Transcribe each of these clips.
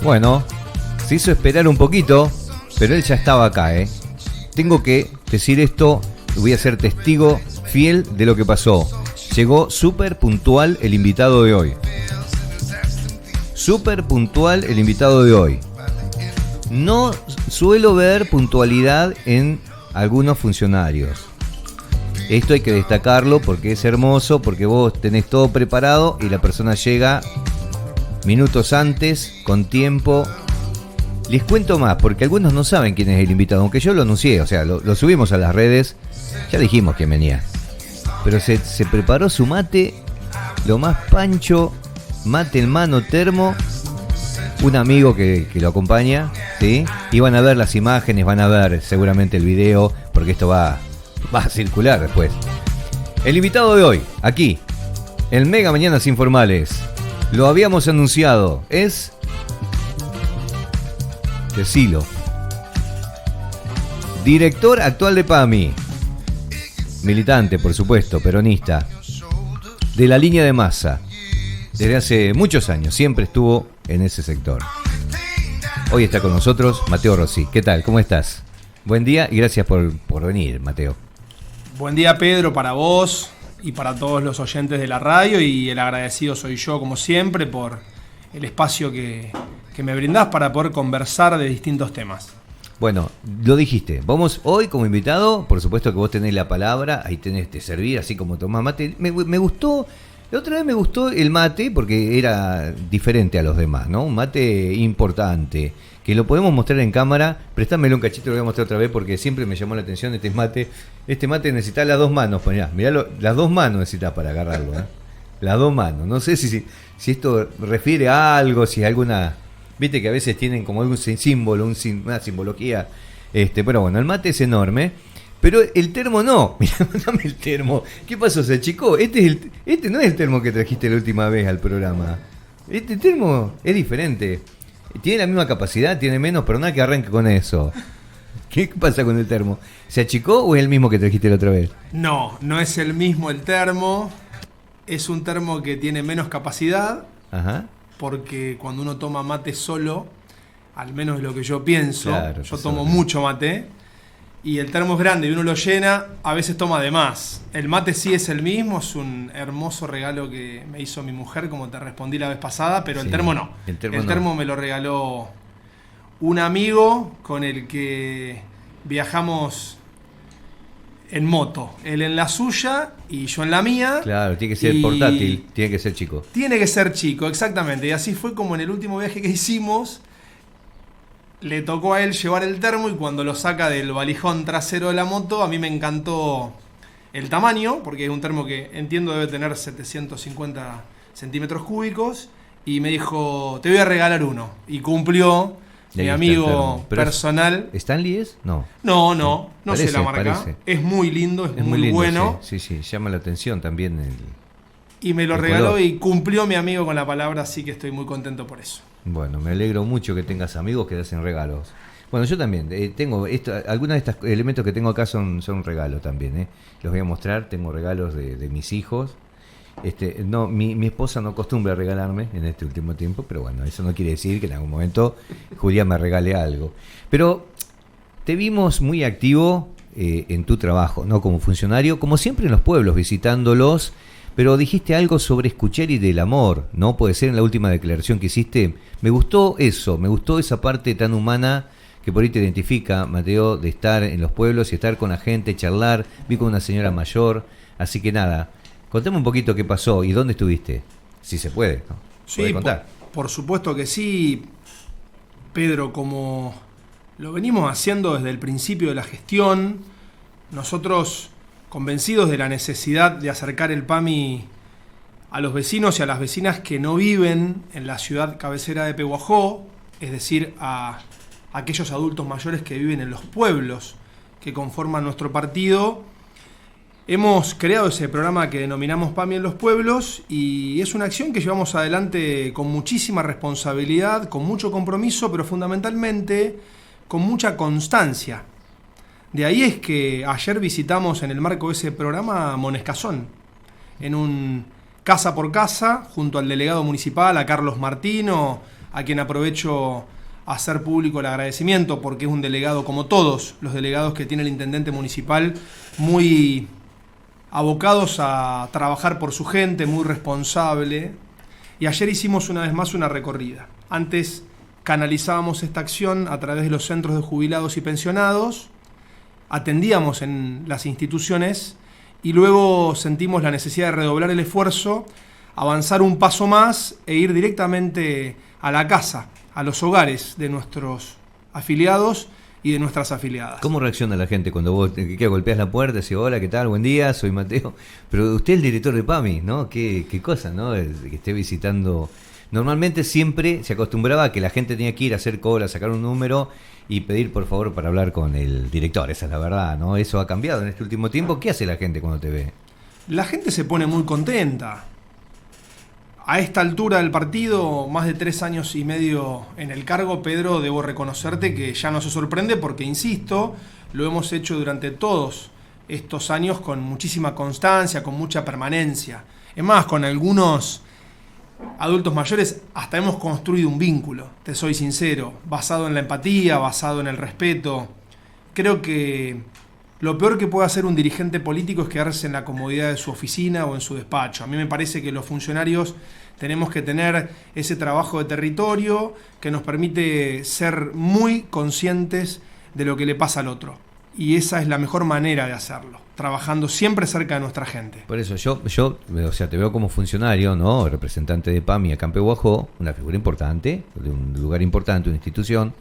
Bueno, se hizo esperar un poquito, pero él ya estaba acá, ¿eh? Tengo que decir esto, voy a ser testigo fiel de lo que pasó. Llegó súper puntual el invitado de hoy. Súper puntual el invitado de hoy. No suelo ver puntualidad en algunos funcionarios. Esto hay que destacarlo porque es hermoso, porque vos tenés todo preparado y la persona llega minutos antes, con tiempo. Les cuento más, porque algunos no saben quién es el invitado, aunque yo lo anuncié, o sea, lo subimos a las redes, ya dijimos quién venía. Pero se preparó su mate, lo más pancho, mate en mano, termo, un amigo que lo acompaña, ¿sí? Y van a ver las imágenes, van a ver seguramente el video, porque esto va a circular después. El invitado de hoy, aquí, en Mega Mañanas Informales, lo habíamos anunciado, es... Decilo. Director actual de PAMI. Militante, por supuesto, peronista. De la línea de Massa. Desde hace muchos años, siempre estuvo en ese sector. Hoy está con nosotros Mateo Rossi. ¿Qué tal? ¿Cómo estás? Buen día y gracias por venir, Mateo. Buen día, Pedro, para vos y para todos los oyentes de la radio, y el agradecido soy yo, como siempre, por el espacio que me brindás para poder conversar de distintos temas. Bueno, lo dijiste, vamos hoy como invitado, por supuesto que vos tenés la palabra, ahí tenés que servir, así como tomás mate. Me gustó, la otra vez me gustó el mate porque era diferente a los demás, ¿no? Un mate importante, que lo podemos mostrar en cámara. Préstamelo un cachito, lo voy a mostrar otra vez porque siempre me llamó la atención este mate. Este mate necesita las dos manos, mirá, las dos manos necesitas para agarrarlo, ¿eh? Las dos manos, no sé si esto refiere a algo, si es alguna... Viste que a veces tienen como algún símbolo, una simbología. Pero bueno, el mate es enorme. Pero el termo no. Mirá, dame el termo. ¿Qué pasó? ¿Se achicó? Este no es el termo que trajiste la última vez al programa. Este termo es diferente. Tiene la misma capacidad, tiene menos, pero nada que arranque con eso. ¿Qué pasa con el termo? ¿Se achicó o es el mismo que trajiste la otra vez? No es el mismo el termo. Es un termo que tiene menos capacidad. Ajá. Porque cuando uno toma mate solo, al menos lo que yo pienso, claro, yo tomo mucho mate, y el termo es grande y uno lo llena, a veces toma de más. El mate sí es el mismo, es un hermoso regalo que me hizo mi mujer, como te respondí la vez pasada, pero sí, el termo no. El termo me lo regaló un amigo con el que viajamos en moto, él en la suya y yo en la mía. Claro, tiene que ser portátil, tiene que ser chico. Tiene que ser chico, exactamente. Y así fue como en el último viaje que hicimos, le tocó a él llevar el termo, y cuando lo saca del valijón trasero de la moto, a mí me encantó el tamaño, porque es un termo que entiendo debe tener 750 centímetros cúbicos, y me dijo, te voy a regalar uno. Y cumplió. Mi amigo personal. ¿Stanley es? No. No parece, sé la marca. Parece. Es muy lindo, es muy lindo, bueno. Sí, llama la atención también. Y me lo regaló color. Y cumplió mi amigo con la palabra, así que estoy muy contento por eso. Bueno, me alegro mucho que tengas amigos que te hacen regalos. Bueno, yo también tengo algunos de estos elementos que tengo acá son regalos también. Los voy a mostrar, tengo regalos de mis hijos. No, mi esposa no acostumbra regalarme en este último tiempo, pero bueno, eso no quiere decir que en algún momento Julián me regale algo. Pero te vimos muy activo en tu trabajo, ¿no? Como funcionario, como siempre en los pueblos, visitándolos, pero dijiste algo sobre escuchar y del amor, ¿no? Puede ser en la última declaración que hiciste. Me gustó eso, me gustó esa parte tan humana que por ahí te identifica, Mateo, de estar en los pueblos y estar con la gente, charlar. Vi con una señora mayor, así que nada. Contame un poquito qué pasó y dónde estuviste, si se puede, ¿no? Sí, contar? Por supuesto que sí, Pedro, como lo venimos haciendo desde el principio de la gestión, nosotros convencidos de la necesidad de acercar el PAMI a los vecinos y a las vecinas que no viven en la ciudad cabecera de Pehuajó, es decir, a aquellos adultos mayores que viven en los pueblos que conforman nuestro partido. Hemos creado ese programa que denominamos PAMI en los pueblos, y es una acción que llevamos adelante con muchísima responsabilidad, con mucho compromiso, pero fundamentalmente con mucha constancia. De ahí es que ayer visitamos en el marco de ese programa Monescazón, en un casa por casa, junto al delegado municipal, a Carlos Martino, a quien aprovecho a hacer público el agradecimiento, porque es un delegado, como todos los delegados que tiene el intendente municipal, muy abocados a trabajar por su gente, muy responsable. Y ayer hicimos una vez más una recorrida. Antes canalizábamos esta acción a través de los centros de jubilados y pensionados, atendíamos en las instituciones y luego sentimos la necesidad de redoblar el esfuerzo, avanzar un paso más e ir directamente a la casa, a los hogares de nuestros afiliados y de nuestras afiliadas. ¿Cómo reacciona la gente cuando vos que golpeas la puerta y decís, hola, ¿qué tal? Buen día, soy Mateo. Pero usted es el director de PAMI, ¿no? Qué cosa, ¿no? Que esté visitando. Normalmente siempre se acostumbraba a que la gente tenía que ir a hacer cola, sacar un número y pedir por favor para hablar con el director, esa es la verdad, ¿no? Eso ha cambiado en este último tiempo. ¿Qué hace la gente cuando te ve? La gente se pone muy contenta. A esta altura del partido, más de 3 años y medio en el cargo, Pedro, debo reconocerte que ya no se sorprende porque, insisto, lo hemos hecho durante todos estos años con muchísima constancia, con mucha permanencia. Es más, con algunos adultos mayores hasta hemos construido un vínculo, te soy sincero, basado en la empatía, basado en el respeto. Creo que lo peor que puede hacer un dirigente político es quedarse en la comodidad de su oficina o en su despacho. A mí me parece que los funcionarios tenemos que tener ese trabajo de territorio que nos permite ser muy conscientes de lo que le pasa al otro. Y esa es la mejor manera de hacerlo, trabajando siempre cerca de nuestra gente. Por eso yo o sea, te veo como funcionario, ¿no? Representante de PAMI acá en Pehuajó, una figura importante, de un lugar importante, una institución.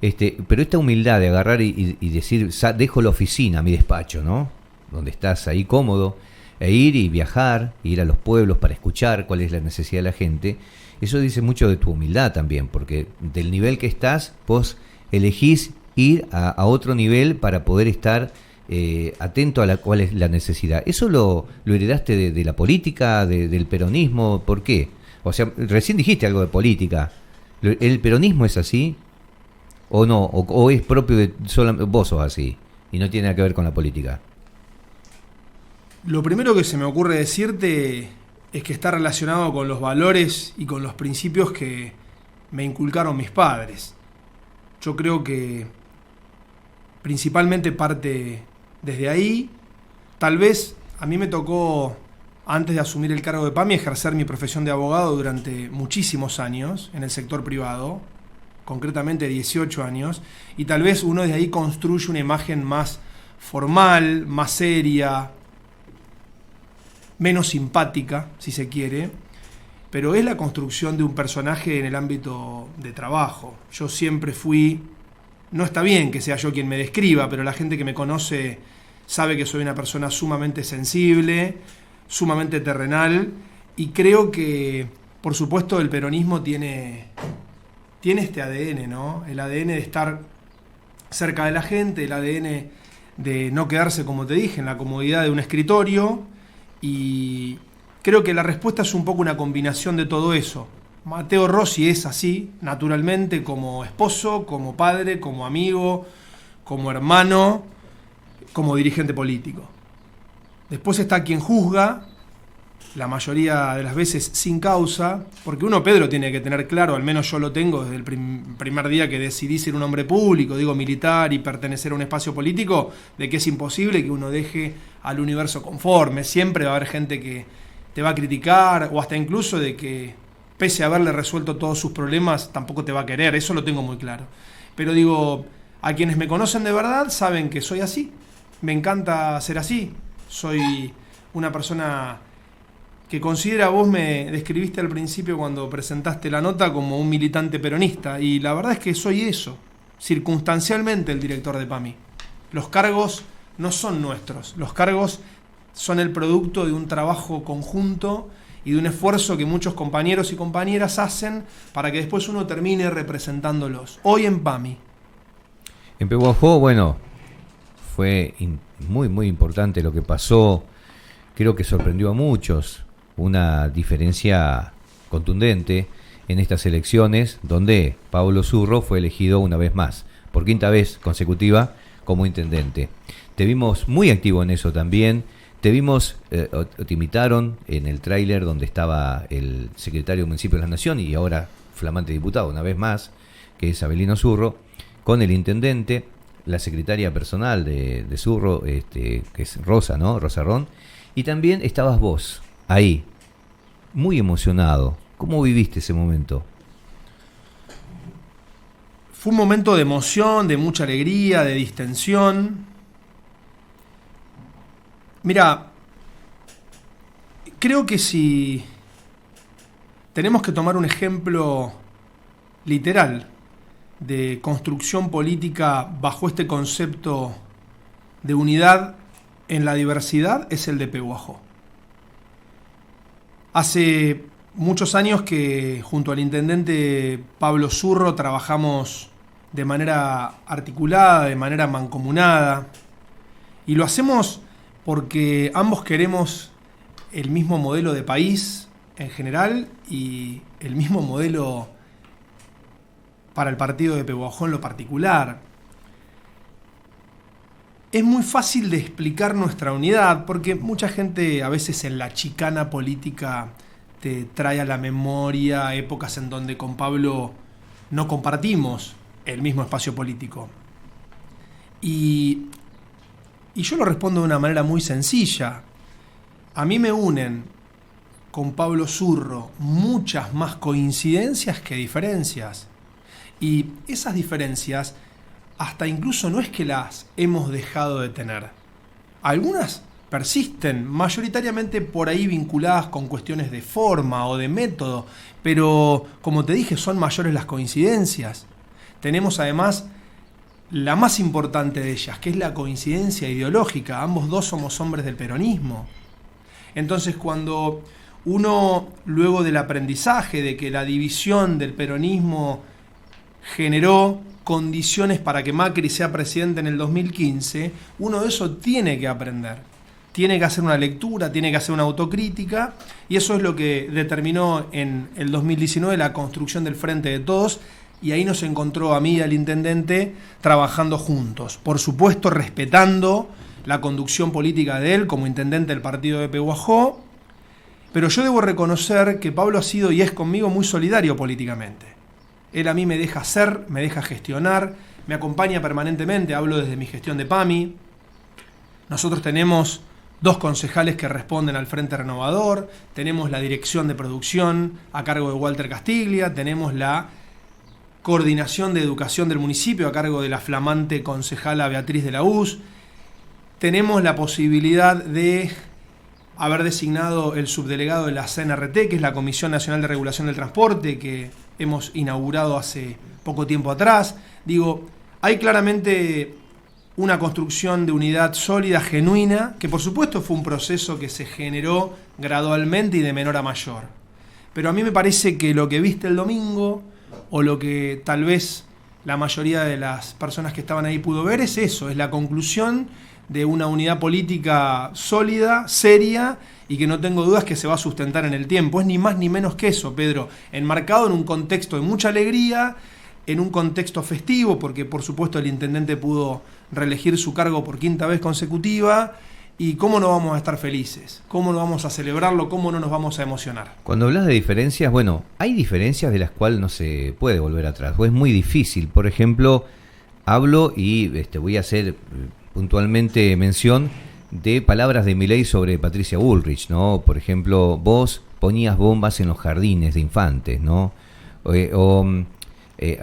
Pero esta humildad de agarrar y decir, dejo la oficina, mi despacho, ¿no? Donde estás ahí cómodo, e ir y viajar, ir a los pueblos para escuchar cuál es la necesidad de la gente. Eso dice mucho de tu humildad también, porque del nivel que estás, vos elegís ir a otro nivel para poder estar atento a cuál es la necesidad. ¿Eso lo heredaste de la política, del peronismo? ¿Por qué? O sea, recién dijiste algo de política. ¿El peronismo es así? ¿O no? ¿O es propio de vos sos así y no tiene nada que ver con la política? Lo primero que se me ocurre decirte es que está relacionado con los valores y con los principios que me inculcaron mis padres. Yo creo que principalmente parte desde ahí. Tal vez a mí me tocó, antes de asumir el cargo de PAMI, ejercer mi profesión de abogado durante muchísimos años en el sector privado, concretamente 18 años, y tal vez uno desde ahí construye una imagen más formal, más seria, menos simpática, si se quiere, pero es la construcción de un personaje en el ámbito de trabajo. Yo siempre fui, no está bien que sea yo quien me describa, pero la gente que me conoce sabe que soy una persona sumamente sensible, sumamente terrenal, y creo que, por supuesto, el peronismo tiene este ADN, ¿no? El ADN de estar cerca de la gente, el ADN de no quedarse, como te dije, en la comodidad de un escritorio, y creo que la respuesta es un poco una combinación de todo eso. Mateo Rossi es así, naturalmente, como esposo, como padre, como amigo, como hermano, como dirigente político. Después está quien juzga, la mayoría de las veces sin causa, porque uno, Pedro, tiene que tener claro, al menos yo lo tengo desde el primer día que decidí ser un hombre público, digo militar y pertenecer a un espacio político, de que es imposible que uno deje al universo conforme. Siempre va a haber gente que te va a criticar, o hasta incluso de que, pese a haberle resuelto todos sus problemas, tampoco te va a querer. Eso lo tengo muy claro. Pero digo, a quienes me conocen de verdad saben que soy así. Me encanta ser así. Soy una persona que considera, vos me describiste al principio cuando presentaste la nota como un militante peronista, y la verdad es que soy eso, circunstancialmente el director de PAMI. Los cargos no son nuestros, los cargos son el producto de un trabajo conjunto y de un esfuerzo que muchos compañeros y compañeras hacen para que después uno termine representándolos. Hoy en PAMI. En Pehuajó, bueno, fue muy, muy importante lo que pasó. Creo que sorprendió a muchos. Una diferencia contundente en estas elecciones, donde Pablo Zurro fue elegido una vez más, por 5ª vez consecutiva, como intendente. Te vimos muy activo en eso también. Te vimos, te imitaron en el tráiler donde estaba el secretario del Municipio de la Nación y ahora flamante diputado, una vez más, que es Abelino Zurro, con el intendente, la secretaria personal de Zurro, que es Rosa, ¿no? Rosa Ron, y también estabas vos, ahí, muy emocionado. ¿Cómo viviste ese momento? Fue un momento de emoción, de mucha alegría, de distensión. Mira, creo que si tenemos que tomar un ejemplo literal de construcción política bajo este concepto de unidad en la diversidad, es el de Pehuajó. Hace muchos años que junto al intendente Pablo Zurro trabajamos de manera articulada, de manera mancomunada, y lo hacemos porque ambos queremos el mismo modelo de país en general y el mismo modelo para el partido de Pehuajó en lo particular. Es muy fácil de explicar nuestra unidad porque mucha gente a veces en la chicana política te trae a la memoria épocas en donde con Pablo no compartimos el mismo espacio político. Y yo lo respondo de una manera muy sencilla. A mí me unen con Pablo Zurro muchas más coincidencias que diferencias. Y esas diferencias hasta incluso no es que las hemos dejado de tener. Algunas persisten, mayoritariamente por ahí vinculadas con cuestiones de forma o de método, pero como te dije, son mayores las coincidencias. Tenemos además la más importante de ellas, que es la coincidencia ideológica. Ambos dos somos hombres del peronismo. Entonces, cuando uno, luego del aprendizaje de que la división del peronismo generó condiciones para que Macri sea presidente en el 2015, uno de eso tiene que aprender. Tiene que hacer una lectura, tiene que hacer una autocrítica, y eso es lo que determinó en el 2019 la construcción del Frente de Todos, y ahí nos encontró a mí y al intendente trabajando juntos. Por supuesto, respetando la conducción política de él como intendente del partido de Pehuajó, pero yo debo reconocer que Pablo ha sido y es conmigo muy solidario políticamente. Él a mí me deja hacer, me deja gestionar, me acompaña permanentemente, hablo desde mi gestión de PAMI. Nosotros tenemos 2 concejales que responden al Frente Renovador, tenemos la dirección de producción a cargo de Walter Castiglia, tenemos la coordinación de educación del municipio a cargo de la flamante concejala Beatriz de la UZ, tenemos la posibilidad de haber designado el subdelegado de la CNRT, que es la Comisión Nacional de Regulación del Transporte, que hemos inaugurado hace poco tiempo atrás. Digo, hay claramente una construcción de unidad sólida, genuina, que por supuesto fue un proceso que se generó gradualmente y de menor a mayor. Pero a mí me parece que lo que viste el domingo, o lo que tal vez la mayoría de las personas que estaban ahí pudo ver, es eso, es la conclusión de una unidad política sólida, seria, y que no tengo dudas que se va a sustentar en el tiempo. Es ni más ni menos que eso, Pedro, enmarcado en un contexto de mucha alegría, en un contexto festivo, porque por supuesto el intendente pudo reelegir su cargo por 5ª vez consecutiva, y cómo no vamos a estar felices, cómo no vamos a celebrarlo, cómo no nos vamos a emocionar. Cuando hablas de diferencias, bueno, hay diferencias de las cuales no se puede volver atrás, o es muy difícil. Por ejemplo, hablo y voy a hacer puntualmente mención de palabras de Milei sobre Patricia Bullrich, ¿no? Por ejemplo, vos ponías bombas en los jardines de infantes, ¿no?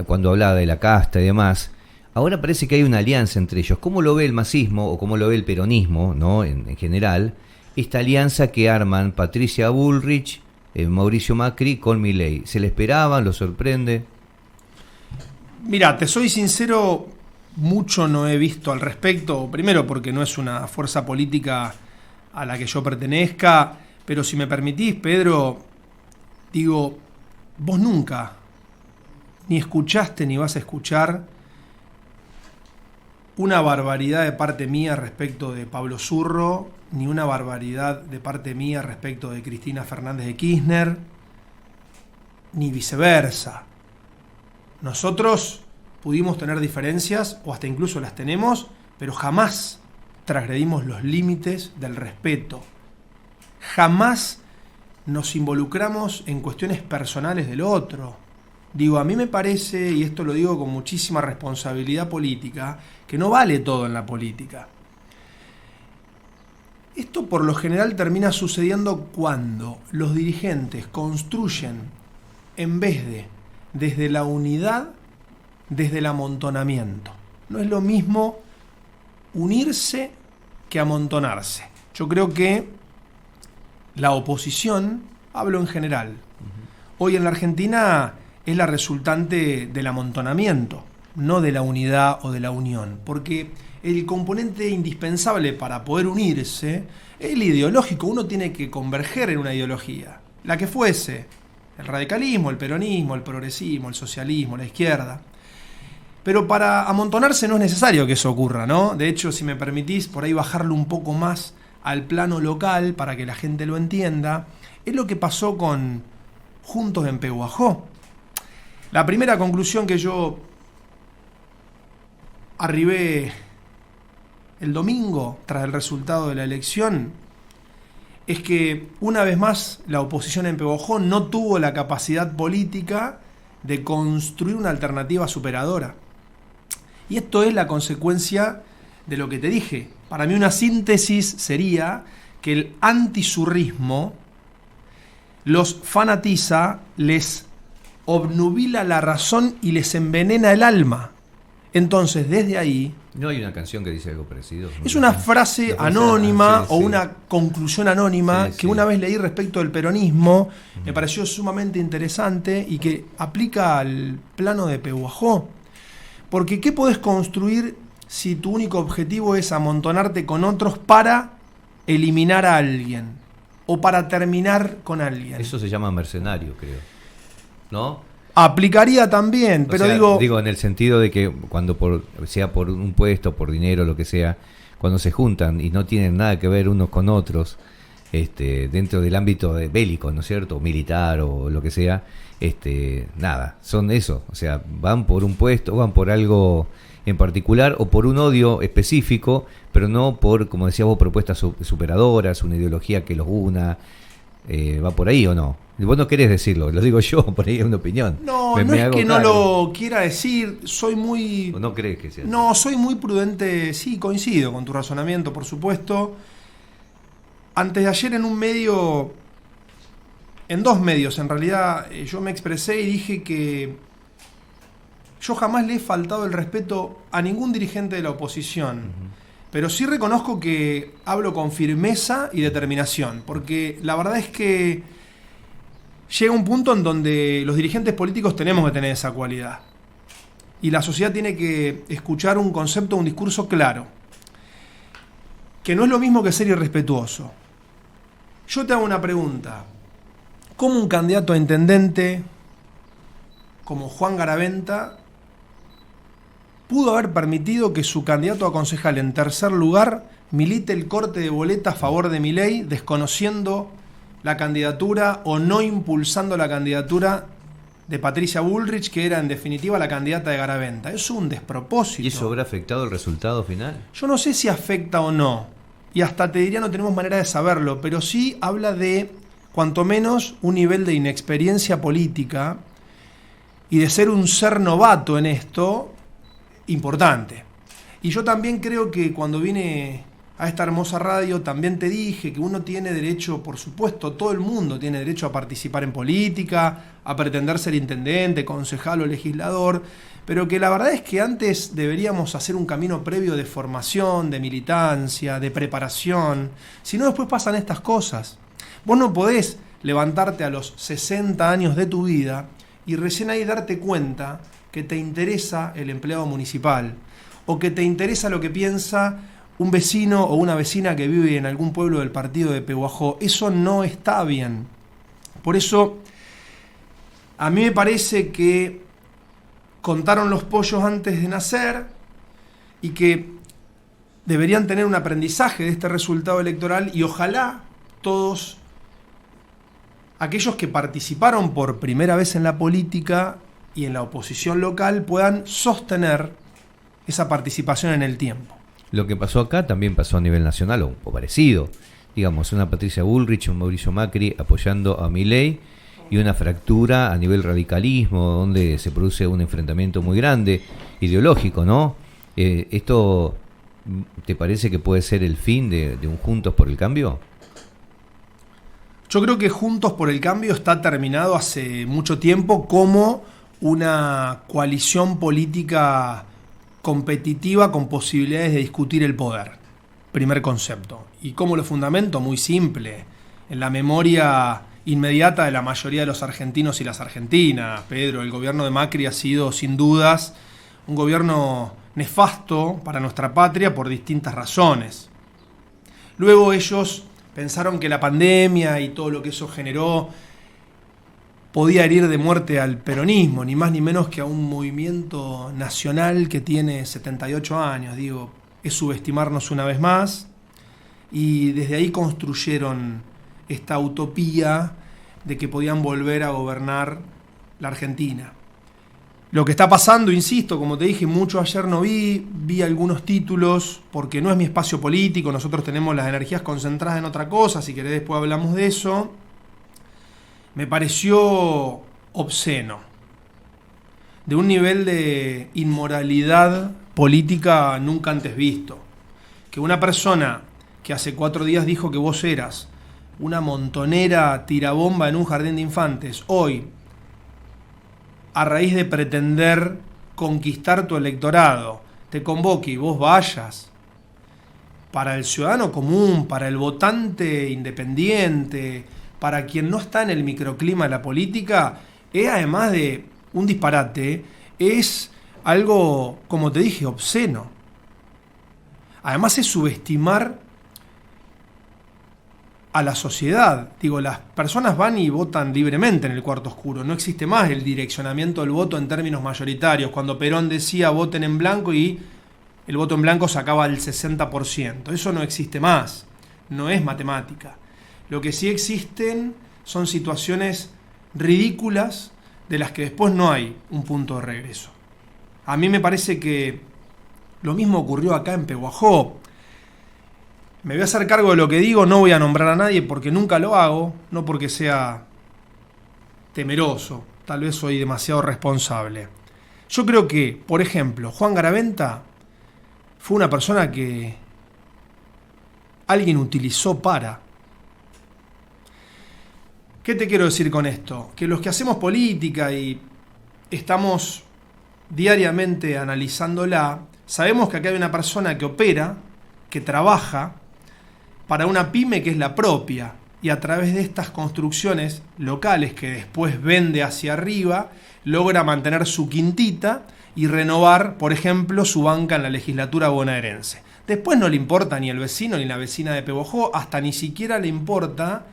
Cuando hablaba de la casta y demás. Ahora parece que hay una alianza entre ellos. ¿Cómo lo ve el masismo o cómo lo ve el peronismo, ¿no? En general, esta alianza que arman Patricia Bullrich, Mauricio Macri con Milei? ¿Se le esperaban? ¿Lo sorprende? Mira, te soy sincero, mucho no he visto al respecto. Primero porque no es una fuerza política a la que yo pertenezca, pero si me permitís, Pedro, digo, vos nunca ni escuchaste ni vas a escuchar una barbaridad de parte mía respecto de Pablo Zurro, ni una barbaridad de parte mía respecto de Cristina Fernández de Kirchner, ni viceversa. Nosotros pudimos tener diferencias, o hasta incluso las tenemos, pero jamás transgredimos los límites del respeto. Jamás nos involucramos en cuestiones personales del otro. Digo, a mí me parece, y esto lo digo con muchísima responsabilidad política, que no vale todo en la política. Esto por lo general termina sucediendo cuando los dirigentes construyen, en vez de desde la unidad, desde el amontonamiento. No es lo mismo unirse que amontonarse. Yo creo que la oposición, hablo en general, hoy en la Argentina es la resultante del amontonamiento, no de la unidad o de la unión, porque el componente indispensable para poder unirse es el ideológico. Uno tiene que converger en una ideología, la que fuese, el radicalismo, el peronismo, el progresismo, el socialismo, la izquierda. Pero para amontonarse no es necesario que eso ocurra, ¿no? De hecho, si me permitís, por ahí bajarlo un poco más al plano local para que la gente lo entienda, es lo que pasó con Juntos en Pehuajó. La primera conclusión que yo arribé el domingo, tras el resultado de la elección, es que una vez más la oposición en Pehuajó no tuvo la capacidad política de construir una alternativa superadora. Y esto es la consecuencia de lo que te dije. Para mí una síntesis sería que el antisurrismo los fanatiza, les obnubila la razón y les envenena el alma. Entonces, desde ahí... ¿No hay una canción que dice algo parecido? Es una frase anónima o una conclusión anónima que una vez leí respecto del peronismo, me pareció sumamente interesante y que aplica al plano de Pehuajó. Porque ¿qué podés construir si tu único objetivo es amontonarte con otros para eliminar a alguien o para terminar con alguien? Eso se llama mercenario, creo, ¿no? Aplicaría también, pero digo en el sentido de que cuando sea por un puesto, por dinero, lo que sea, cuando se juntan y no tienen nada que ver unos con otros, dentro del ámbito bélico, ¿no es cierto? O militar o lo que sea, nada, son eso, o sea, van por un puesto, van por algo en particular o por un odio específico, pero no por, como decías vos, propuestas superadoras, una ideología que los una. ¿Va por ahí o no? Vos no querés decirlo, lo digo yo, por ahí es una opinión. No, no es que no lo quiera decir, soy muy... ¿O no crees que sea así? No, soy muy prudente, sí, coincido con tu razonamiento, por supuesto. Antes de ayer en un medio, en dos medios en realidad, yo me expresé y dije que yo jamás le he faltado el respeto a ningún dirigente de la oposición. Pero sí reconozco que hablo con firmeza y determinación, porque la verdad es que llega un punto en donde los dirigentes políticos tenemos que tener esa cualidad. Y la sociedad tiene que escuchar un concepto, un discurso claro, que no es lo mismo que ser irrespetuoso. Yo te hago una pregunta. ¿Cómo un candidato a intendente como Juan Garaventa pudo haber permitido que su candidato a concejal en tercer lugar milite el corte de boleta a favor de Milei, desconociendo la candidatura o no impulsando la candidatura de Patricia Bullrich, que era en definitiva la candidata de Garaventa? Es un despropósito. ¿Y eso habrá afectado el resultado final? Yo no sé si afecta o no, y hasta te diría no tenemos manera de saberlo, pero sí habla de, cuanto menos, un nivel de inexperiencia política y de ser un ser novato en esto importante. Y yo también creo que cuando vine a esta hermosa radio también te dije que uno tiene derecho, por supuesto, todo el mundo tiene derecho a participar en política, a pretender ser intendente, concejal o legislador, pero que la verdad es que antes deberíamos hacer un camino previo de formación, de militancia, de preparación, si no después pasan estas cosas. Vos no podés levantarte a los 60 años de tu vida y recién ahí darte cuenta que te interesa el empleado municipal o que te interesa lo que piensa un vecino o una vecina que vive en algún pueblo del partido de Pehuajó. Eso no está bien. Por eso, a mí me parece que contaron los pollos antes de nacer y que deberían tener un aprendizaje de este resultado electoral y ojalá todos aquellos que participaron por primera vez en la política y en la oposición local puedan sostener esa participación en el tiempo. Lo que pasó acá también pasó a nivel nacional, o parecido. Digamos, una Patricia Bullrich, un Mauricio Macri apoyando a Milei y una fractura a nivel radicalismo, donde se produce un enfrentamiento muy grande, ideológico, ¿no? ¿Esto te parece que puede ser el fin de un Juntos por el Cambio? Yo creo que Juntos por el Cambio está terminado hace mucho tiempo como una coalición política competitiva con posibilidades de discutir el poder. Primer concepto. ¿Y cómo lo fundamento? Muy simple. En la memoria inmediata de la mayoría de los argentinos y las argentinas, Pedro, el gobierno de Macri ha sido, sin dudas, un gobierno nefasto para nuestra patria por distintas razones. Luego ellos pensaron que la pandemia y todo lo que eso generó podía herir de muerte al peronismo, ni más ni menos que a un movimiento nacional que tiene 78 años. Digo, es subestimarnos una vez más, y desde ahí construyeron esta utopía de que podían volver a gobernar la Argentina. Lo que está pasando, insisto, como te dije, mucho ayer no vi algunos títulos, porque no es mi espacio político, nosotros tenemos las energías concentradas en otra cosa, si querés después hablamos de eso. Me pareció obsceno, de un nivel de inmoralidad política nunca antes visto. Que una persona que hace 4 días dijo que vos eras una montonera tirabomba en un jardín de infantes, hoy, a raíz de pretender conquistar tu electorado, te convoque y vos vayas, para el ciudadano común, para el votante independiente, para quien no está en el microclima de la política, es, además de un disparate, es algo, como te dije, obsceno. Además es subestimar a la sociedad. Digo, las personas van y votan libremente en el cuarto oscuro. No existe más el direccionamiento del voto en términos mayoritarios. Cuando Perón decía voten en blanco y el voto en blanco sacaba el 60%. Eso no existe más. No es matemática. Lo que sí existen son situaciones ridículas de las que después no hay un punto de regreso. A mí me parece que lo mismo ocurrió acá en Pehuajó. Me voy a hacer cargo de lo que digo, no voy a nombrar a nadie porque nunca lo hago, no porque sea temeroso, tal vez soy demasiado responsable. Yo creo que, por ejemplo, Juan Garaventa fue una persona que alguien utilizó para... ¿Qué te quiero decir con esto? Que los que hacemos política y estamos diariamente analizándola, sabemos que acá hay una persona que opera, que trabaja para una pyme que es la propia, y a través de estas construcciones locales que después vende hacia arriba, logra mantener su quintita y renovar, por ejemplo, su banca en la legislatura bonaerense. Después no le importa ni el vecino ni la vecina de Pehuajó, hasta ni siquiera le importa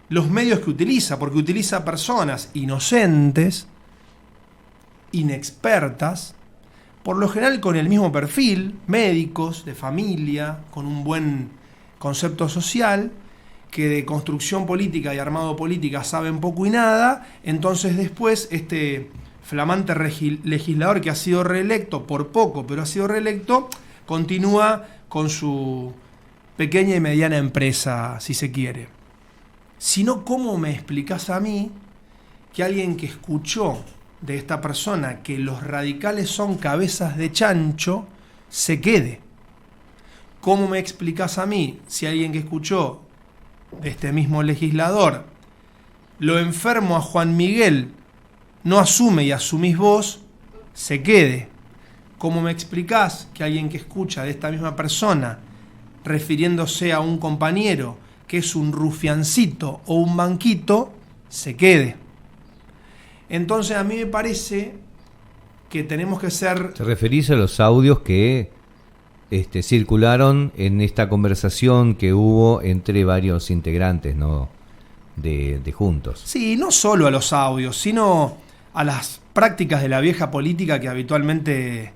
los medios que utiliza, porque utiliza personas inocentes, inexpertas, por lo general con el mismo perfil, médicos, de familia, con un buen concepto social, que de construcción política y armado política saben poco y nada. Entonces después este flamante legislador que ha sido reelecto, por poco, pero ha sido reelecto, continúa con su pequeña y mediana empresa, si se quiere. Si no, ¿cómo me explicás a mí que alguien que escuchó de esta persona que los radicales son cabezas de chancho se quede? ¿Cómo me explicás a mí si alguien que escuchó de este mismo legislador lo enfermo a Juan Miguel no asume y asumís vos, se quede? ¿Cómo me explicás que alguien que escucha de esta misma persona refiriéndose a un compañero que es un rufiancito o un banquito, se quede? Entonces a mí me parece que tenemos que ser... ¿Te referís a los audios que circularon en esta conversación que hubo entre varios integrantes, ¿no?, de Juntos? Sí, no solo a los audios, sino a las prácticas de la vieja política que habitualmente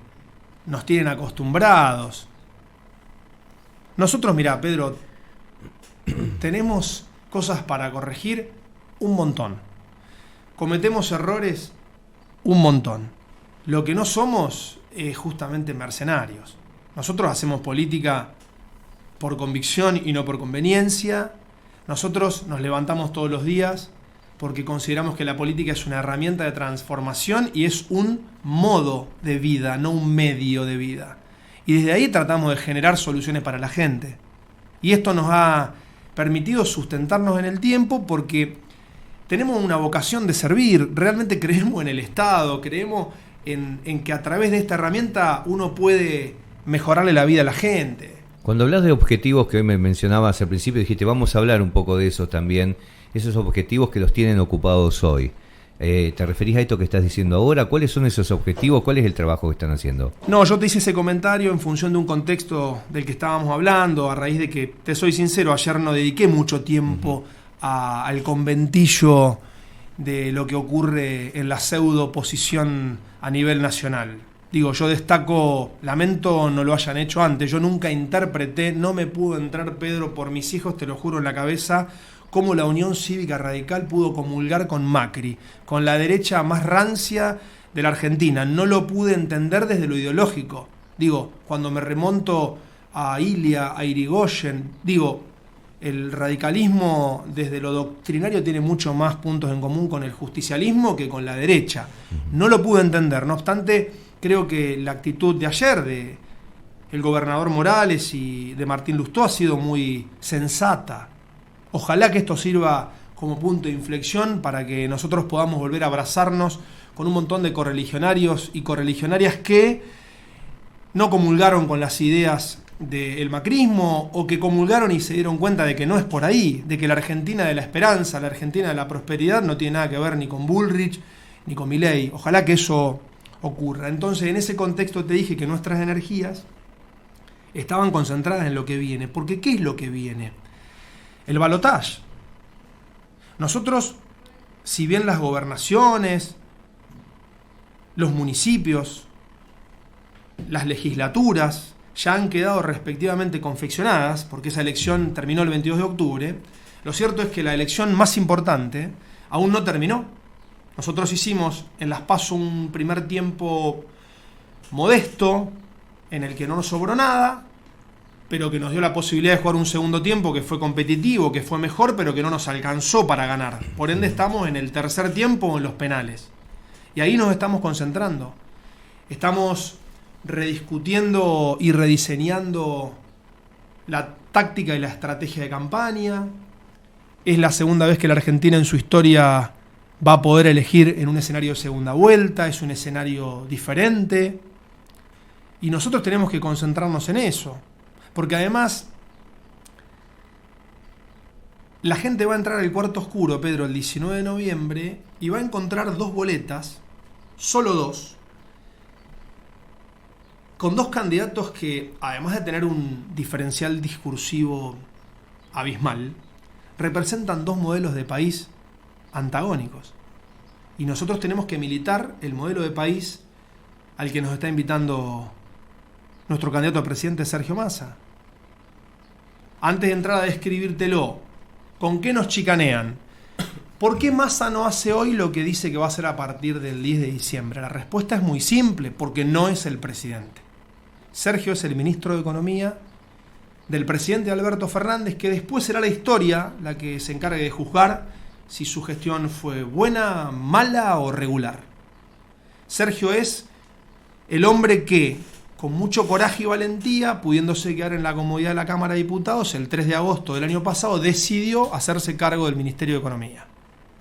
nos tienen acostumbrados. Nosotros, mirá, Pedro, tenemos cosas para corregir un montón. Cometemos errores un montón. Lo que no somos es justamente mercenarios. Nosotros hacemos política por convicción y no por conveniencia. Nosotros nos levantamos todos los días porque consideramos que la política es una herramienta de transformación y es un modo de vida, no un medio de vida. Y desde ahí tratamos de generar soluciones para la gente. Y esto nos ha permitido sustentarnos en el tiempo porque tenemos una vocación de servir, realmente creemos en el Estado, creemos en que a través de esta herramienta uno puede mejorarle la vida a la gente. Cuando hablas de objetivos que me mencionabas al principio, dijiste, vamos a hablar un poco de eso también, esos objetivos que los tienen ocupados hoy. ¿Te referís a esto que estás diciendo ahora? ¿Cuáles son esos objetivos? ¿Cuál es el trabajo que están haciendo? No, yo te hice ese comentario en función de un contexto del que estábamos hablando, a raíz de que, te soy sincero, ayer no dediqué mucho tiempo al conventillo de lo que ocurre en la pseudo oposición a nivel nacional. Digo, yo destaco, lamento no lo hayan hecho antes, yo nunca interpreté, no me pudo entrar, Pedro, por mis hijos, te lo juro, en la cabeza, cómo la Unión Cívica Radical pudo comulgar con Macri, con la derecha más rancia de la Argentina. No lo pude entender desde lo ideológico. Digo, cuando me remonto a Ilia, a Irigoyen, digo, el radicalismo desde lo doctrinario tiene mucho más puntos en común con el justicialismo que con la derecha. No lo pude entender, no obstante, creo que la actitud de ayer de el gobernador Morales y de Martín Lustó ha sido muy sensata. Ojalá que esto sirva como punto de inflexión para que nosotros podamos volver a abrazarnos con un montón de correligionarios y correligionarias que no comulgaron con las ideas del macrismo o que comulgaron y se dieron cuenta de que no es por ahí, de que la Argentina de la esperanza, la Argentina de la prosperidad no tiene nada que ver ni con Bullrich ni con Milei. Ojalá que eso ocurra. Entonces, en ese contexto te dije que nuestras energías estaban concentradas en lo que viene. Porque ¿qué es lo que viene? El balotaje. Nosotros, si bien las gobernaciones, los municipios, las legislaturas ya han quedado respectivamente confeccionadas, porque esa elección terminó el 22 de octubre, lo cierto es que la elección más importante aún no terminó. Nosotros hicimos en las PASO un primer tiempo modesto, en el que no nos sobró nada, pero que nos dio la posibilidad de jugar un segundo tiempo que fue competitivo, que fue mejor, pero que no nos alcanzó para ganar. Por ende estamos en el tercer tiempo en los penales. Y ahí nos estamos concentrando. Estamos rediscutiendo y rediseñando la táctica y la estrategia de campaña. Es la segunda vez que la Argentina en su historia va a poder elegir en un escenario de segunda vuelta, es un escenario diferente. Y nosotros tenemos que concentrarnos en eso. Porque además, la gente va a entrar al cuarto oscuro, Pedro, el 19 de noviembre, y va a encontrar dos boletas, solo dos, con dos candidatos que, además de tener un diferencial discursivo abismal, representan dos modelos de país antagónicos. Y nosotros tenemos que militar el modelo de país al que nos está invitando nuestro candidato a presidente, Sergio Massa. Antes de entrar a describírtelo, ¿con qué nos chicanean? ¿Por qué Massa no hace hoy lo que dice que va a hacer a partir del 10 de diciembre? La respuesta es muy simple, porque no es el presidente. Sergio es el ministro de Economía del presidente Alberto Fernández, que después será la historia la que se encargue de juzgar si su gestión fue buena, mala o regular. Sergio es el hombre que, con mucho coraje y valentía, pudiéndose quedar en la comodidad de la Cámara de Diputados, el 3 de agosto del año pasado, decidió hacerse cargo del Ministerio de Economía.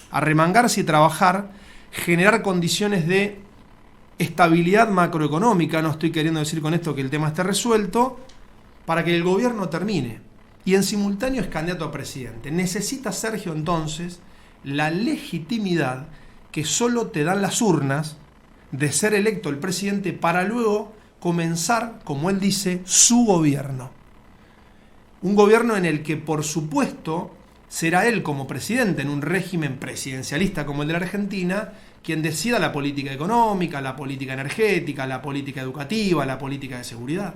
Arremangarse y trabajar, generar condiciones de estabilidad macroeconómica, no estoy queriendo decir con esto que el tema esté resuelto, para que el gobierno termine. Y en simultáneo es candidato a presidente. Necesita Sergio entonces la legitimidad que solo te dan las urnas de ser electo el presidente para luego comenzar, como él dice, su gobierno. Un gobierno en el que, por supuesto, será él como presidente en un régimen presidencialista como el de la Argentina, quien decida la política económica, la política energética, la política educativa, la política de seguridad.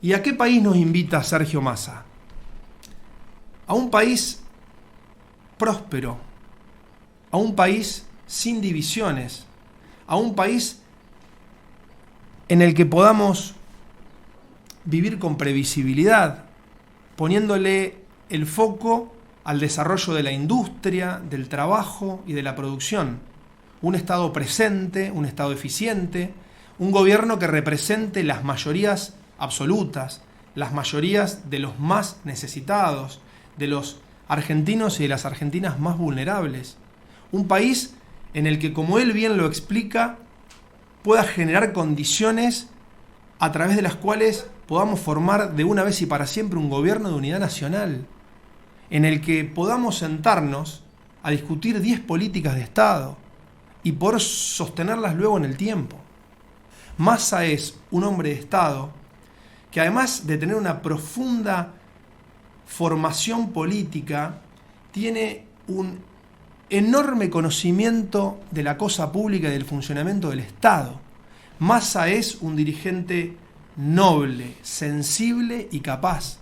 ¿Y a qué país nos invita Sergio Massa? A un país próspero, a un país sin divisiones, a un país en el que podamos vivir con previsibilidad, poniéndole el foco al desarrollo de la industria, del trabajo y de la producción. Un Estado presente, un Estado eficiente, un gobierno que represente las mayorías absolutas, las mayorías de los más necesitados, de los argentinos y de las argentinas más vulnerables. Un país en el que, como él bien lo explica, pueda generar condiciones a través de las cuales podamos formar de una vez y para siempre un gobierno de unidad nacional, en el que podamos sentarnos a discutir 10 políticas de Estado y poder sostenerlas luego en el tiempo. Massa es un hombre de Estado que, además de tener una profunda formación política, tiene un enorme conocimiento de la cosa pública y del funcionamiento del Estado. Massa es un dirigente noble, sensible y capaz.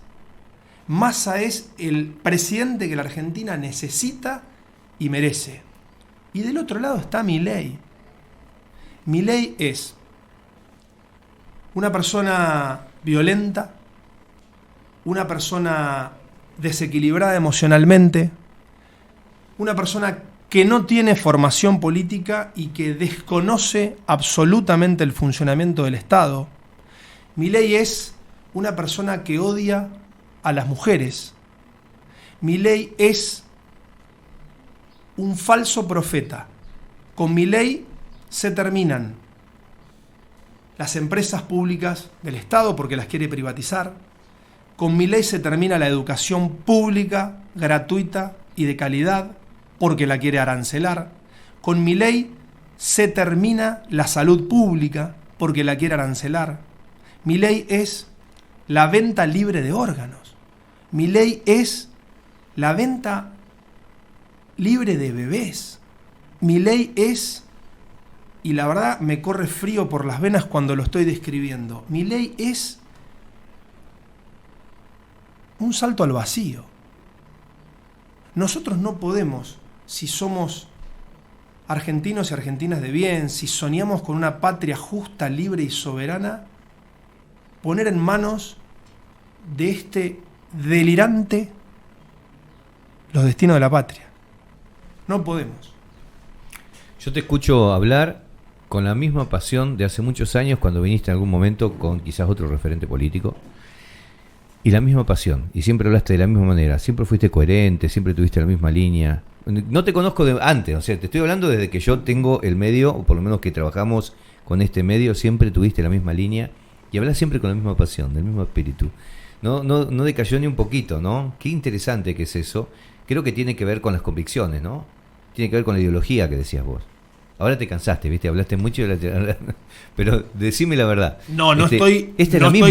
Massa es el presidente que la Argentina necesita y merece. Y del otro lado está Milei. Milei es una persona violenta, una persona desequilibrada emocionalmente, una persona que no tiene formación política y que desconoce absolutamente el funcionamiento del Estado. Milei es una persona que odia a las mujeres. Milei es un falso profeta. Con Milei se terminan las empresas públicas del Estado porque las quiere privatizar. Con Milei se termina la educación pública, gratuita y de calidad porque la quiere arancelar. Con Milei se termina la salud pública porque la quiere arancelar. Milei es la venta libre de órganos. Milei es la venta libre de bebés. Milei es, y la verdad me corre frío por las venas cuando lo estoy describiendo, Milei es un salto al vacío. Nosotros no podemos, si somos argentinos y argentinas de bien, si soñamos con una patria justa, libre y soberana, poner en manos de este delirante los destinos de la patria. No podemos. Yo te escucho hablar con la misma pasión de hace muchos años cuando viniste en algún momento con quizás otro referente político. Y la misma pasión. Y siempre hablaste de la misma manera. Siempre fuiste coherente, siempre tuviste la misma línea. No te conozco de antes, o sea, te estoy hablando desde que yo tengo el medio, o por lo menos que trabajamos con este medio, siempre tuviste la misma línea y hablas siempre con la misma pasión, del mismo espíritu. No decayó ni un poquito, ¿no? Qué interesante que es eso. Creo que tiene que ver con las convicciones, ¿no? Tiene que ver con la ideología que decías vos. Ahora te cansaste, ¿viste? Hablaste mucho, pero decime la verdad. No estoy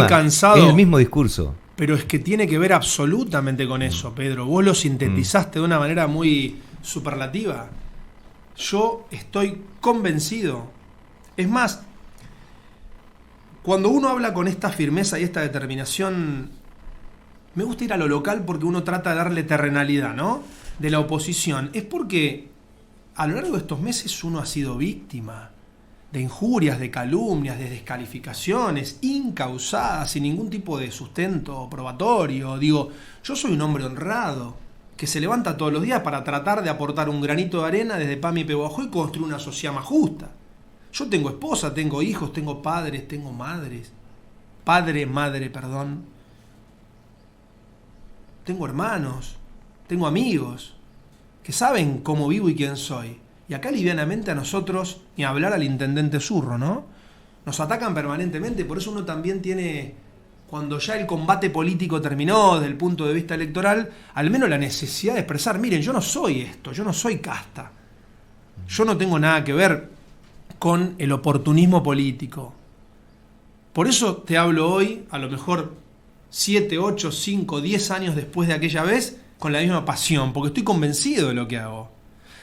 cansado. Es el mismo discurso. Pero es que tiene que ver absolutamente con eso, Pedro. Vos lo sintetizaste de una manera muy superlativa. Yo estoy convencido. Es más, cuando uno habla con esta firmeza y esta determinación, me gusta ir a lo local porque uno trata de darle terrenalidad, ¿no? De la oposición. Es porque a lo largo de estos meses uno ha sido víctima de injurias, de calumnias, de descalificaciones incausadas, sin ningún tipo de sustento probatorio. Digo, yo soy un hombre honrado que se levanta todos los días para tratar de aportar un granito de arena desde Pami y Pehuajó y construir una sociedad más justa. Yo tengo esposa, tengo hijos, tengo padres, tengo madres. Madre, Tengo hermanos, tengo amigos que saben cómo vivo y quién soy. Y acá livianamente a nosotros, ni hablar al intendente Zurro, ¿no? Nos atacan permanentemente, por eso uno también tiene, cuando ya el combate político terminó desde el punto de vista electoral, al menos la necesidad de expresar, miren, yo no soy esto, yo no soy casta. Yo no tengo nada que ver con el oportunismo político. Por eso te hablo hoy, a lo mejor 7, 8, 5, 10 años después de aquella vez, con la misma pasión, porque estoy convencido de lo que hago.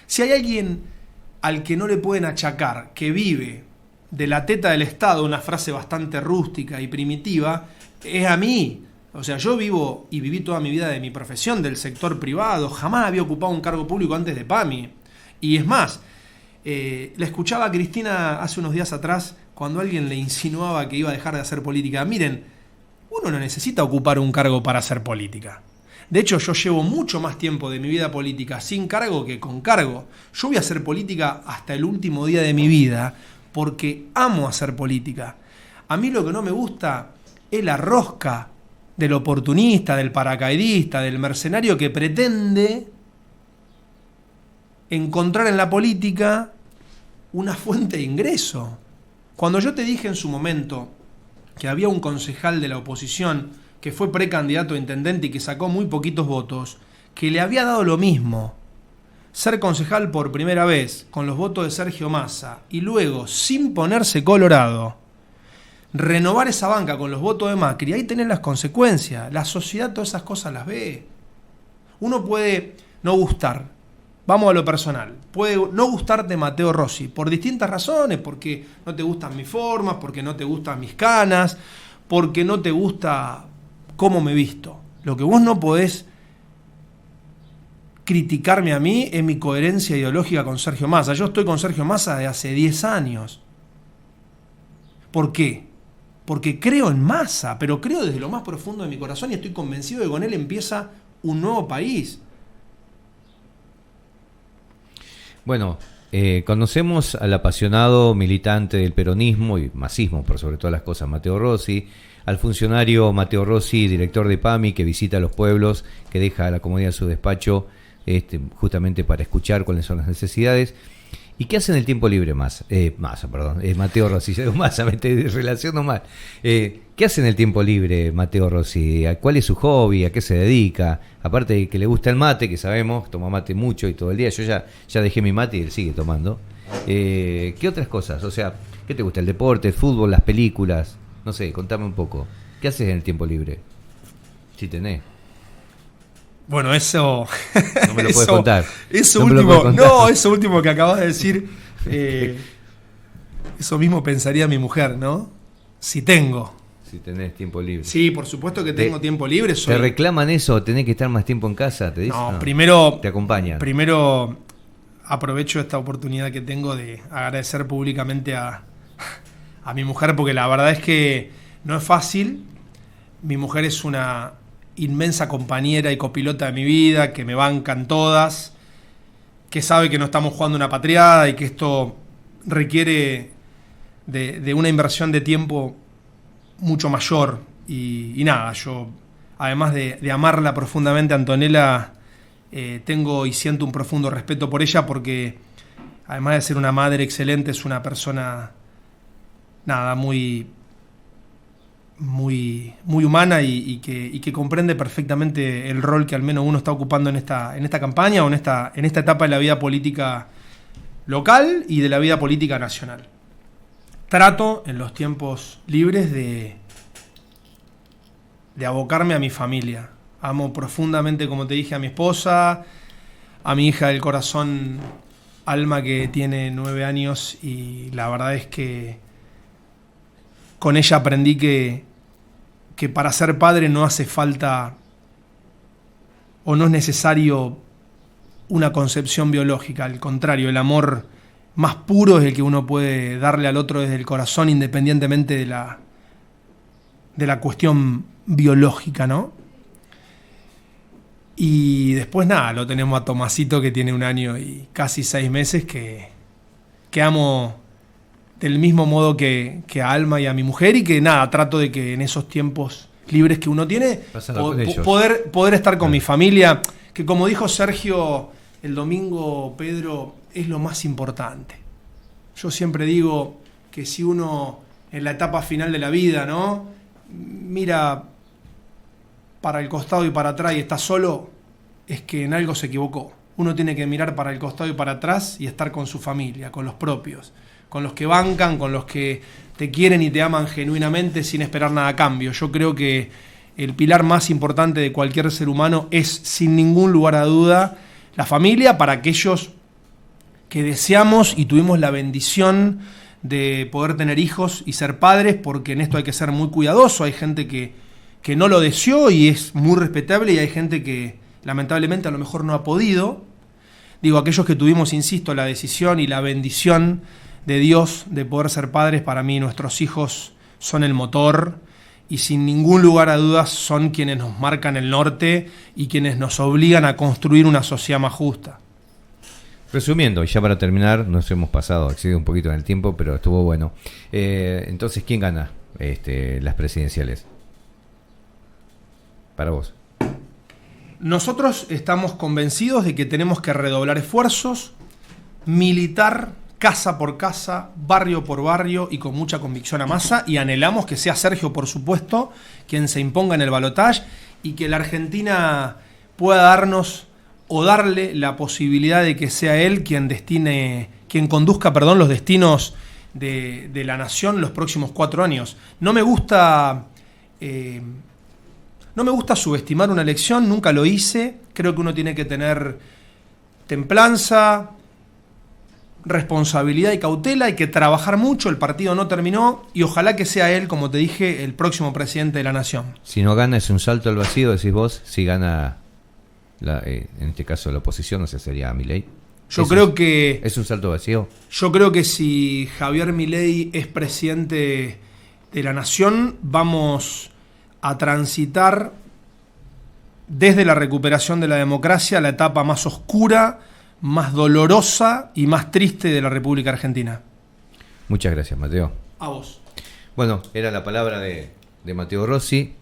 Si hay alguien al que no le pueden achacar que vive de la teta del Estado, una frase bastante rústica y primitiva, es a mí. O sea, yo vivo y viví toda mi vida de mi profesión, del sector privado, jamás había ocupado un cargo público antes de PAMI. Y es más, la escuchaba a Cristina hace unos días atrás cuando alguien le insinuaba que iba a dejar de hacer política. Miren, uno no necesita ocupar un cargo para hacer política. De hecho, yo llevo mucho más tiempo de mi vida política sin cargo que con cargo. Yo voy a hacer política hasta el último día de mi vida porque amo hacer política. A mí lo que no me gusta es la rosca del oportunista, del paracaidista, del mercenario que pretende encontrar en la política una fuente de ingreso. Cuando yo te dije en su momento que había un concejal de la oposición que fue precandidato a intendente y que sacó muy poquitos votos, que le había dado lo mismo ser concejal por primera vez con los votos de Sergio Massa y luego, sin ponerse colorado, renovar esa banca con los votos de Macri, ahí tenés las consecuencias. La sociedad todas esas cosas las ve. Uno puede no gustar, vamos a lo personal, puede no gustarte Matteo Rossi por distintas razones, porque no te gustan mis formas, porque no te gustan mis canas, porque no te gusta cómo me visto. Lo que vos no podés criticarme a mí es mi coherencia ideológica con Sergio Massa. Yo estoy con Sergio Massa de hace 10 años. ¿Por qué? Porque creo en Massa, pero creo desde lo más profundo de mi corazón y estoy convencido de que con él empieza un nuevo país. Bueno, conocemos al apasionado militante del peronismo y masismo, por sobre todas las cosas, Matteo Rossi, al funcionario Matteo Rossi, director de PAMI, que visita a los pueblos, que deja a la comodidad de su despacho justamente para escuchar cuáles son las necesidades. ¿Y qué hace en el tiempo libre Matteo Rossi? Massa, me estoy relaciono mal. ¿Qué hace en el tiempo libre Matteo Rossi? ¿Cuál es su hobby? ¿A qué se dedica? Aparte de que le gusta el mate, que sabemos, toma mate mucho y todo el día. Yo ya dejé mi mate y él sigue tomando. ¿Qué otras cosas? O sea, ¿qué te gusta? ¿El deporte, el fútbol, las películas? No sé, contame un poco. ¿Qué haces en el tiempo libre? Si tenés. Bueno, eso... No me lo puedes contar. Eso último que acabas de decir, eso mismo pensaría mi mujer, ¿no? Si tenés tiempo libre. Sí, por supuesto que tengo tiempo libre. ¿Te reclaman eso? ¿Tenés que estar más tiempo en casa? ¿Te dicen? No, primero... ¿Te acompañan? Primero aprovecho esta oportunidad que tengo de agradecer públicamente a mi mujer, porque la verdad es que no es fácil. Mi mujer es una inmensa compañera y copilota de mi vida, que me bancan todas, que sabe que no estamos jugando una patriada y que esto requiere de una inversión de tiempo mucho mayor. Y nada, yo, además de amarla profundamente, Antonella, tengo y siento un profundo respeto por ella, porque además de ser una madre excelente, es una persona, nada, muy humana y que comprende perfectamente el rol que al menos uno está ocupando en esta campaña o en esta etapa de la vida política local y de la vida política nacional. Trato en los tiempos libres de abocarme a mi familia. Amo profundamente, como te dije, a mi esposa, a mi hija del corazón, Alma, que tiene 9 años, y la verdad es que con ella aprendí que para ser padre no hace falta o no es necesario una concepción biológica. Al contrario, el amor más puro es el que uno puede darle al otro desde el corazón, independientemente de la cuestión biológica, ¿no? Y después nada, lo tenemos a Tomasito, que tiene 1 año y casi 6 meses, que amo del mismo modo que a Alma y a mi mujer, y que nada, trato de que en esos tiempos libres que uno tiene, poder estar con mi familia, que como dijo Sergio el domingo, Pedro, es lo más importante. Yo siempre digo que si uno en la etapa final de la vida, ¿no?, mira para el costado y para atrás y está solo, es que en algo se equivocó. Uno tiene que mirar para el costado y para atrás y estar con su familia, con los propios, con los que bancan, con los que te quieren y te aman genuinamente sin esperar nada a cambio. Yo creo que el pilar más importante de cualquier ser humano es, sin ningún lugar a duda, la familia, para aquellos que deseamos y tuvimos la bendición de poder tener hijos y ser padres, porque en esto hay que ser muy cuidadoso. Hay gente que no lo deseó y es muy respetable, y hay gente que lamentablemente a lo mejor no ha podido. Digo, aquellos que tuvimos, insisto, la decisión y la bendición de Dios de poder ser padres, para mí nuestros hijos son el motor y sin ningún lugar a dudas son quienes nos marcan el norte y quienes nos obligan a construir una sociedad más justa. Resumiendo, y ya para terminar, nos hemos pasado, excedido un poquito en el tiempo, pero estuvo bueno. Entonces, ¿quién gana las presidenciales? Para vos. Nosotros estamos convencidos de que tenemos que redoblar esfuerzos, militar casa por casa, barrio por barrio y con mucha convicción a Massa, y anhelamos que sea Sergio, por supuesto, quien se imponga en el balotaje y que la Argentina pueda darnos o darle la posibilidad de que sea él quien conduzca los destinos de la nación los próximos 4 años. No me gusta subestimar una elección, nunca lo hice. Creo que uno tiene que tener templanza, responsabilidad y cautela, hay que trabajar mucho, el partido no terminó y ojalá que sea él, como te dije, el próximo presidente de la nación. Si no gana es un salto al vacío, decís vos. Si gana, en este caso la oposición, no sé, sería Milei. Yo creo que... ¿Es un salto vacío? Yo creo que si Javier Milei es presidente de la nación, vamos a transitar desde la recuperación de la democracia la etapa más oscura, más dolorosa y más triste de la República Argentina. Muchas gracias, Mateo. A vos. Bueno, era la palabra de Mateo Rossi,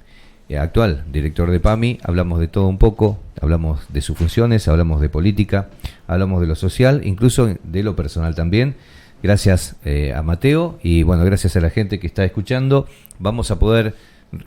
actual director de PAMI. Hablamos de todo un poco, hablamos de sus funciones, hablamos de política, hablamos de lo social, incluso de lo personal también. Gracias a Mateo y bueno, gracias a la gente que está escuchando. Vamos a poder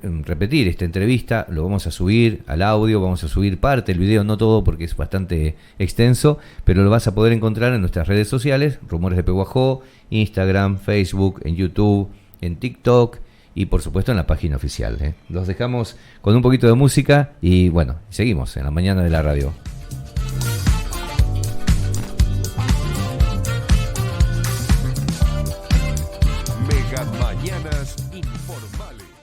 repetir esta entrevista, lo vamos a subir al audio, vamos a subir parte del video, no todo porque es bastante extenso, pero lo vas a poder encontrar en nuestras redes sociales, Rumores de Pehuajó, Instagram, Facebook, en YouTube, en TikTok y por supuesto en la página oficial. Los dejamos con un poquito de música y bueno, seguimos en la mañana de la radio. Mega Mañanas Informales.